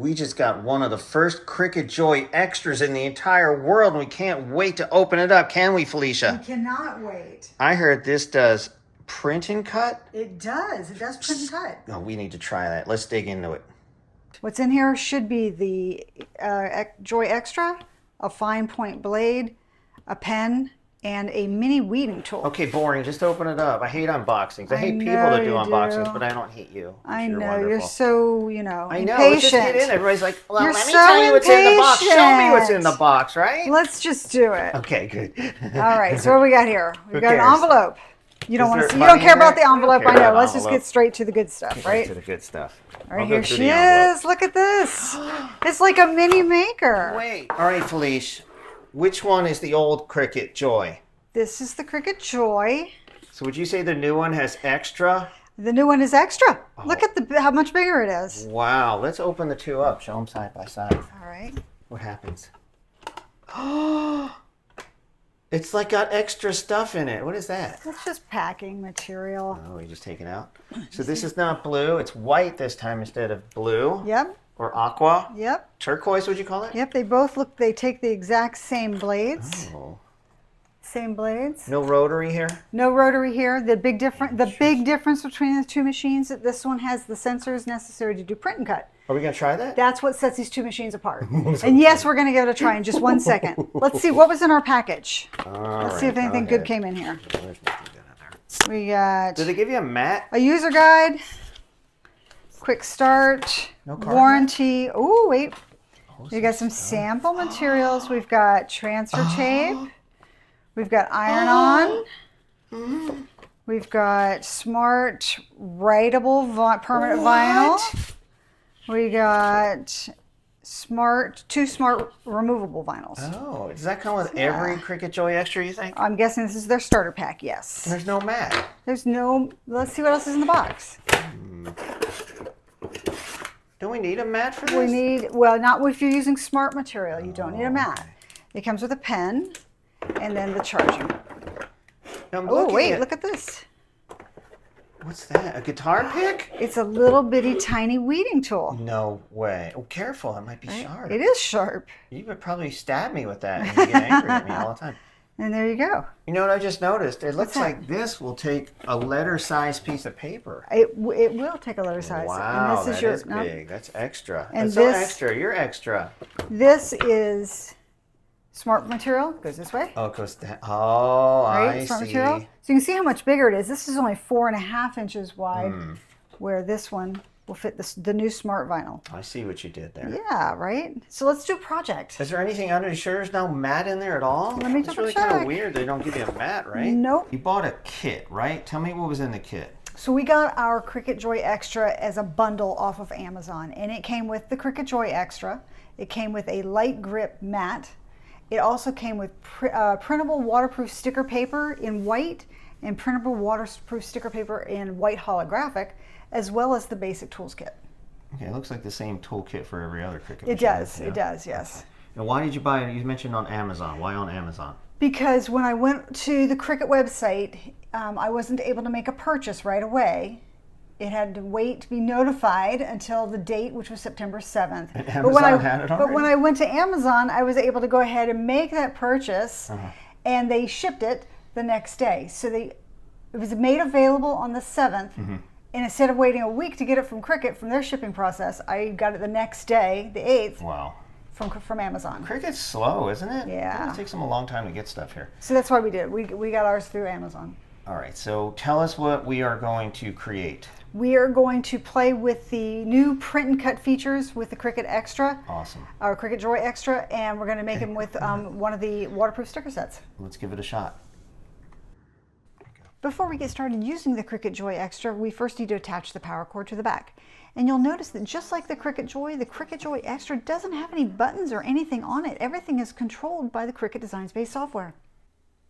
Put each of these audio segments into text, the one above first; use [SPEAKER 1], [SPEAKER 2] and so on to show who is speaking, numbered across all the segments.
[SPEAKER 1] We just got one of the first Cricut Joy Xtras in the entire world, and we can't wait to open it up, can we, Felicia?
[SPEAKER 2] We cannot wait.
[SPEAKER 1] I heard this does print and cut.
[SPEAKER 2] It does. It does print and cut.
[SPEAKER 1] Oh, we need to try that. Let's dig into it.
[SPEAKER 2] What's in here should be the Joy Xtra, a fine point blade, a pen, and a mini weeding tool.
[SPEAKER 1] Okay, boring. Just open it up. I hate unboxings. I hate people that do unboxings, but I don't hate you.
[SPEAKER 2] I know. You're so,
[SPEAKER 1] I know.
[SPEAKER 2] impatient.
[SPEAKER 1] Let's just get in. Everybody's like, well,
[SPEAKER 2] You're
[SPEAKER 1] let me
[SPEAKER 2] so
[SPEAKER 1] tell you what's in the box. Show me
[SPEAKER 2] impatient.
[SPEAKER 1] what's in the box, right?
[SPEAKER 2] Let's just do it.
[SPEAKER 1] Okay, good.
[SPEAKER 2] All right. So what do we got here? We've got an
[SPEAKER 1] cares?
[SPEAKER 2] envelope. You don't
[SPEAKER 1] Is
[SPEAKER 2] want
[SPEAKER 1] there
[SPEAKER 2] to see. You
[SPEAKER 1] money
[SPEAKER 2] don't care
[SPEAKER 1] in
[SPEAKER 2] about
[SPEAKER 1] there?
[SPEAKER 2] the envelope.
[SPEAKER 1] I
[SPEAKER 2] I
[SPEAKER 1] don't care
[SPEAKER 2] know.
[SPEAKER 1] about
[SPEAKER 2] Let's just
[SPEAKER 1] envelope.
[SPEAKER 2] get straight to the good stuff, right?
[SPEAKER 1] To the good stuff.
[SPEAKER 2] All right, here she is. Look at this. It's like a mini maker.
[SPEAKER 1] Wait. All right, Felicia. Which one is the old Cricut Joy?
[SPEAKER 2] This is the Cricut Joy.
[SPEAKER 1] So would you say the new one has extra?
[SPEAKER 2] The new one is extra. Look at how much bigger it is.
[SPEAKER 1] Wow. Let's open the two up. Show them side by side.
[SPEAKER 2] All right.
[SPEAKER 1] What happens? Oh, it's like got extra stuff in it. What is that?
[SPEAKER 2] It's just packing material.
[SPEAKER 1] Oh, you just take it out. So this is not blue. It's white this time instead of blue.
[SPEAKER 2] Yep.
[SPEAKER 1] Or aqua.
[SPEAKER 2] Yep.
[SPEAKER 1] Turquoise, would you call it?
[SPEAKER 2] Yep. They both look. They take the exact same blades.
[SPEAKER 1] Oh.
[SPEAKER 2] Same blades.
[SPEAKER 1] No rotary here?
[SPEAKER 2] No rotary here. The big difference between the two machines that this one has the sensors necessary to do print and cut.
[SPEAKER 1] Are we going to try that?
[SPEAKER 2] That's what sets these two machines apart. And yes, we're going to give it a try in just 1 second. Let's see what was in our package. Let's see if anything good came in here.
[SPEAKER 1] There's nothing good in there.
[SPEAKER 2] We got
[SPEAKER 1] Did they give you a mat?
[SPEAKER 2] a user guide, quick start,
[SPEAKER 1] No card
[SPEAKER 2] warranty. Oh, wait. We
[SPEAKER 1] some
[SPEAKER 2] got some sample materials. We've got transfer tape. We've got iron-on. We've got smart writable permanent vinyl. We got two smart removable vinyls.
[SPEAKER 1] Oh, does that come with every Cricut Joy Xtra, you think?
[SPEAKER 2] I'm guessing this is their starter pack, yes.
[SPEAKER 1] There's no mat.
[SPEAKER 2] There's no, let's see what else is in the box.
[SPEAKER 1] Don't we need a mat for this?
[SPEAKER 2] We need, well, not if you're using smart material. You don't need a mat. It comes with a pen and then the charging. Oh, wait, look at this.
[SPEAKER 1] What's that? A guitar pick?
[SPEAKER 2] It's a little bitty tiny weeding tool.
[SPEAKER 1] No way. Oh, careful. It might be sharp.
[SPEAKER 2] It is sharp.
[SPEAKER 1] You would probably stab me with that and you get angry at me all the time.
[SPEAKER 2] And there you go.
[SPEAKER 1] You know what I just noticed? It looks
[SPEAKER 2] that?
[SPEAKER 1] like this will take a letter-sized piece of paper.
[SPEAKER 2] It will take a letter size.
[SPEAKER 1] Wow,
[SPEAKER 2] and this
[SPEAKER 1] is big. That's extra.
[SPEAKER 2] And
[SPEAKER 1] That's so
[SPEAKER 2] this-
[SPEAKER 1] extra. You're extra.
[SPEAKER 2] This is smart material. Goes this way.
[SPEAKER 1] Oh, it goes that. Oh,
[SPEAKER 2] Right?
[SPEAKER 1] I
[SPEAKER 2] Smart
[SPEAKER 1] see.
[SPEAKER 2] material. So you can see how much bigger it is. This is only 4.5 inches wide, where this one will fit the new smart vinyl.
[SPEAKER 1] I see what you did there.
[SPEAKER 2] Yeah, right? So let's do a project.
[SPEAKER 1] Is there anything under? You sure there's no mat in there at all?
[SPEAKER 2] Let me
[SPEAKER 1] It's
[SPEAKER 2] double
[SPEAKER 1] really kind of
[SPEAKER 2] check.
[SPEAKER 1] weird they don't give you a mat, right?
[SPEAKER 2] Nope.
[SPEAKER 1] You bought a kit, right? Tell me what was in the kit.
[SPEAKER 2] So we got our Cricut Joy Xtra as a bundle off of Amazon, and it came with the Cricut Joy Xtra. It came with a light grip mat. It also came with printable waterproof sticker paper in white and printable waterproof sticker paper in white holographic, as well as the basic tools kit.
[SPEAKER 1] Okay, it looks like the same toolkit for every other Cricut machine.
[SPEAKER 2] It does,
[SPEAKER 1] Yeah.
[SPEAKER 2] it does, yes.
[SPEAKER 1] And why did you buy it? You mentioned on Amazon. Why on Amazon?
[SPEAKER 2] Because when I went to the Cricut website, I wasn't able to make a purchase right away. It had to wait to be notified until the date, which was September 7th.
[SPEAKER 1] And Amazon had it already?
[SPEAKER 2] But when I went to Amazon, I was able to go ahead and make that purchase, and they shipped it the next day. So it was made available on the 7th, and instead of waiting a week to get it from Cricut, from their shipping process, I got it the next day, the 8th,
[SPEAKER 1] Wow.
[SPEAKER 2] from Amazon.
[SPEAKER 1] Cricut's slow, isn't it?
[SPEAKER 2] Yeah.
[SPEAKER 1] It takes them a long time to get stuff here.
[SPEAKER 2] So that's why we did. We got ours through Amazon.
[SPEAKER 1] All right, so tell us what we are going to create.
[SPEAKER 2] We are going to play with the new print and cut features with the Cricut Xtra,
[SPEAKER 1] Awesome.
[SPEAKER 2] our Cricut Joy Xtra, and we're going to make them with one of the waterproof sticker sets.
[SPEAKER 1] Let's give it a shot.
[SPEAKER 2] Before we get started using the Cricut Joy Xtra, we first need to attach the power cord to the back. And you'll notice that just like the Cricut Joy Xtra doesn't have any buttons or anything on it. Everything is controlled by the Cricut Design Space software.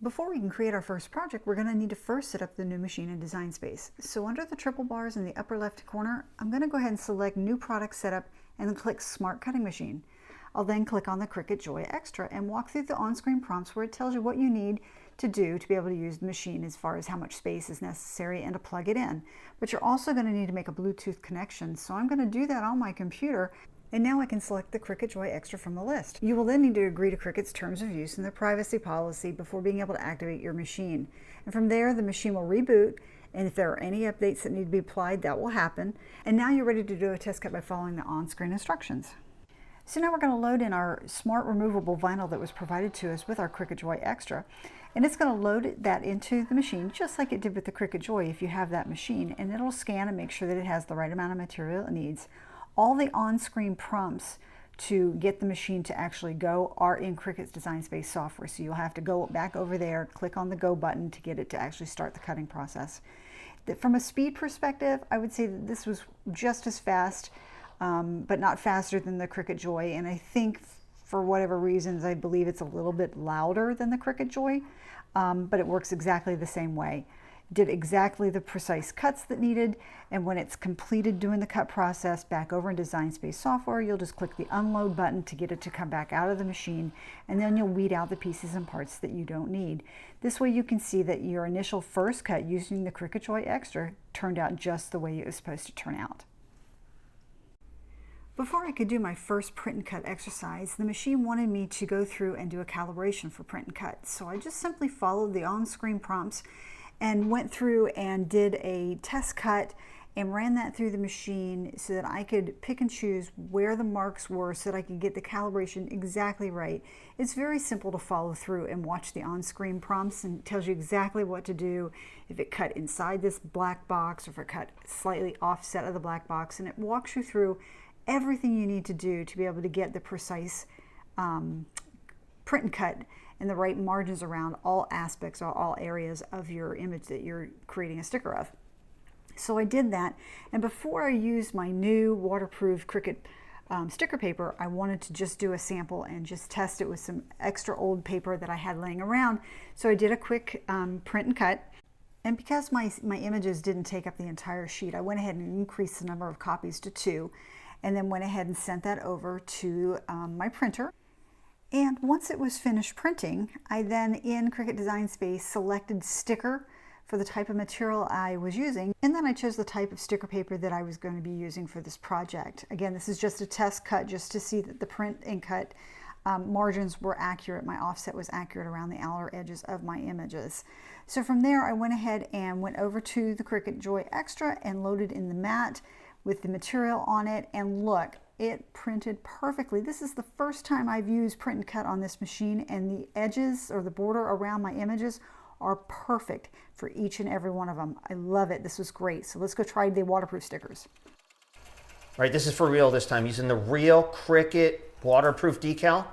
[SPEAKER 2] Before we can create our first project, we're going to need to first set up the new machine in Design Space. So under the triple bars in the upper left corner, I'm going to go ahead and select New Product Setup and then click Smart Cutting Machine. I'll then click on the Cricut Joy Xtra and walk through the on-screen prompts where it tells you what you need to do to be able to use the machine as far as how much space is necessary and to plug it in. But you're also going to need to make a Bluetooth connection. So I'm going to do that on my computer. And now I can select the Cricut Joy Xtra from the list. You will then need to agree to Cricut's terms of use and their privacy policy before being able to activate your machine. And from there, the machine will reboot, and if there are any updates that need to be applied, that will happen. And now you're ready to do a test cut by following the on-screen instructions. So now we're going to load in our smart removable vinyl that was provided to us with our Cricut Joy Xtra. And it's going to load that into the machine just like it did with the Cricut Joy if you have that machine. And it'll scan and make sure that it has the right amount of material it needs. All the on-screen prompts to get the machine to actually go are in Cricut's Design Space software. So you'll have to go back over there, click on the go button to get it to actually start the cutting process. From a speed perspective, I would say that this was just as fast, but not faster than the Cricut Joy. And I think for whatever reasons, I believe it's a little bit louder than the Cricut Joy, but it works exactly the same way. Did exactly the precise cuts that needed, and when it's completed doing the cut process back over in Design Space software, you'll just click the unload button to get it to come back out of the machine, and then you'll weed out the pieces and parts that you don't need. This way you can see that your initial first cut using the Cricut Joy Xtra turned out just the way it was supposed to turn out. Before I could do my first print and cut exercise, the machine wanted me to go through and do a calibration for print and cut. So I just simply followed the on-screen prompts and went through and did a test cut and ran that through the machine so that I could pick and choose where the marks were so that I could get the calibration exactly right. It's very simple to follow through and watch the on-screen prompts, and it tells you exactly what to do if it cut inside this black box or if it cut slightly offset of the black box, and it walks you through everything you need to do to be able to get the precise print and cut and the right margins around all aspects or all areas of your image that you're creating a sticker of. So I did that, and before I used my new waterproof Cricut sticker paper, I wanted to just do a sample and just test it with some extra old paper that I had laying around. So I did a quick print and cut, and because my images didn't take up the entire sheet, I went ahead and increased the number of copies to 2, and then went ahead and sent that over to my printer. And once it was finished printing, I then in Cricut Design Space selected sticker for the type of material I was using, and then I chose the type of sticker paper that I was going to be using for this project. Again, this is just a test cut just to see that the print and cut margins were accurate. My offset was accurate around the outer edges of my images. So from there, I went ahead and went over to the Cricut Joy Xtra and loaded in the mat with the material on it, and look, it printed perfectly. This is the first time I've used print and cut on this machine, and the edges or the border around my images are perfect for each and every one of them. I love it. This was great. So let's go try the waterproof stickers.
[SPEAKER 1] All right, this is for real this time, using the real Cricut waterproof decal.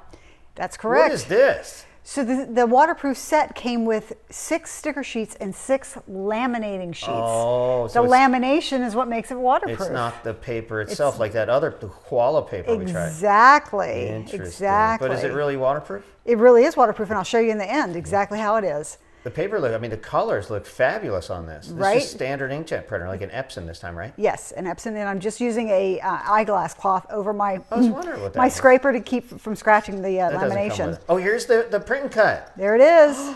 [SPEAKER 2] That's correct.
[SPEAKER 1] What is this?
[SPEAKER 2] So the waterproof set came with 6 sticker sheets and 6 laminating sheets.
[SPEAKER 1] Oh, so
[SPEAKER 2] the lamination is what makes it waterproof.
[SPEAKER 1] It's not the paper itself, like that other koala paper we tried.
[SPEAKER 2] Exactly.
[SPEAKER 1] Interesting.
[SPEAKER 2] Exactly.
[SPEAKER 1] But is it really waterproof?
[SPEAKER 2] It really is waterproof, and I'll show you in the end exactly how it is.
[SPEAKER 1] The paper look, I mean, the colors look fabulous on this. This
[SPEAKER 2] right?
[SPEAKER 1] is standard inkjet printer, like an Epson this time, right?
[SPEAKER 2] Yes, an Epson, and I'm just using a eyeglass cloth over my
[SPEAKER 1] I was wondering what that
[SPEAKER 2] my
[SPEAKER 1] was.
[SPEAKER 2] scraper to keep from scratching the
[SPEAKER 1] That doesn't come
[SPEAKER 2] lamination.
[SPEAKER 1] with it. Oh, here's the print and cut.
[SPEAKER 2] There it is.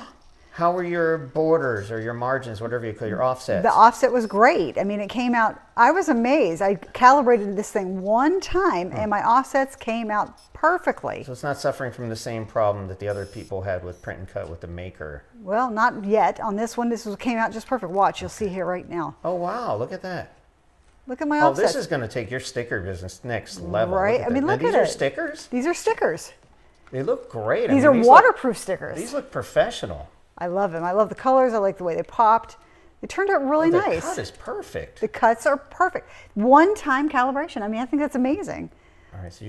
[SPEAKER 1] How were your borders or your margins, whatever you call your offsets?
[SPEAKER 2] The offset was great. I mean, it came out, I was amazed. I calibrated this thing one time and my offsets came out perfectly.
[SPEAKER 1] So it's not suffering from the same problem that the other people had with print and cut with the maker.
[SPEAKER 2] Well, not yet. On this one, came out just perfect. Watch, you'll see here right now.
[SPEAKER 1] Oh, wow, look at that.
[SPEAKER 2] Look at my
[SPEAKER 1] Oh,
[SPEAKER 2] offsets.
[SPEAKER 1] this is going to take your sticker business next level.
[SPEAKER 2] Right?
[SPEAKER 1] Look
[SPEAKER 2] I mean,
[SPEAKER 1] that.
[SPEAKER 2] look
[SPEAKER 1] Now,
[SPEAKER 2] at
[SPEAKER 1] these are
[SPEAKER 2] it.
[SPEAKER 1] stickers?
[SPEAKER 2] These are stickers.
[SPEAKER 1] They look great.
[SPEAKER 2] These are waterproof stickers.
[SPEAKER 1] These look professional.
[SPEAKER 2] I love them. I love the colors. I like the way they popped. They turned out really nice.
[SPEAKER 1] The cut is perfect.
[SPEAKER 2] The cuts are perfect. One-time calibration. I mean, I think that's amazing.
[SPEAKER 1] All right, so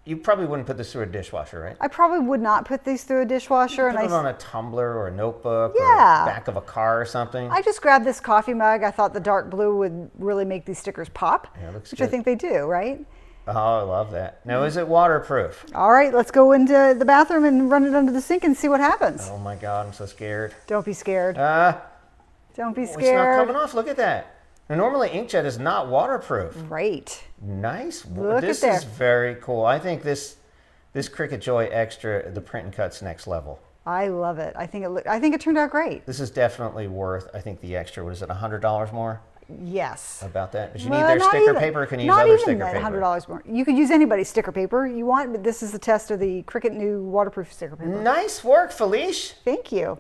[SPEAKER 1] you probably wouldn't put this through a dishwasher, right?
[SPEAKER 2] I probably would not put these through a dishwasher.
[SPEAKER 1] Put it on a tumbler or a notebook
[SPEAKER 2] Yeah.
[SPEAKER 1] or back of a car or something.
[SPEAKER 2] I just grabbed this coffee mug. I thought the dark blue would really make these stickers pop,
[SPEAKER 1] Yeah, it looks
[SPEAKER 2] which
[SPEAKER 1] good.
[SPEAKER 2] I think they do, right?
[SPEAKER 1] Oh, I love that. Now, is it waterproof?
[SPEAKER 2] All right, let's go into the bathroom and run it under the sink and see what happens.
[SPEAKER 1] Oh my God, I'm so scared.
[SPEAKER 2] Don't be scared. Don't be
[SPEAKER 1] It's not
[SPEAKER 2] scared.
[SPEAKER 1] coming off. Look at that. Now, normally inkjet is not waterproof.
[SPEAKER 2] Great.
[SPEAKER 1] Nice.
[SPEAKER 2] Look
[SPEAKER 1] This
[SPEAKER 2] at there.
[SPEAKER 1] is very cool. I think this Cricut Joy Xtra, the print and cut's next level.
[SPEAKER 2] I love it. I think it turned out great.
[SPEAKER 1] This is definitely worth, I think, the extra. What is it, $100 more?
[SPEAKER 2] Yes.
[SPEAKER 1] About that? But you
[SPEAKER 2] Well,
[SPEAKER 1] need their
[SPEAKER 2] not
[SPEAKER 1] sticker
[SPEAKER 2] even-
[SPEAKER 1] paper, or can you use
[SPEAKER 2] not
[SPEAKER 1] other
[SPEAKER 2] even
[SPEAKER 1] sticker
[SPEAKER 2] that
[SPEAKER 1] paper?
[SPEAKER 2] $100 more. You could use anybody's sticker paper you want, but this is the test of the Cricut new waterproof sticker paper.
[SPEAKER 1] Nice work, Felicia.
[SPEAKER 2] Thank you.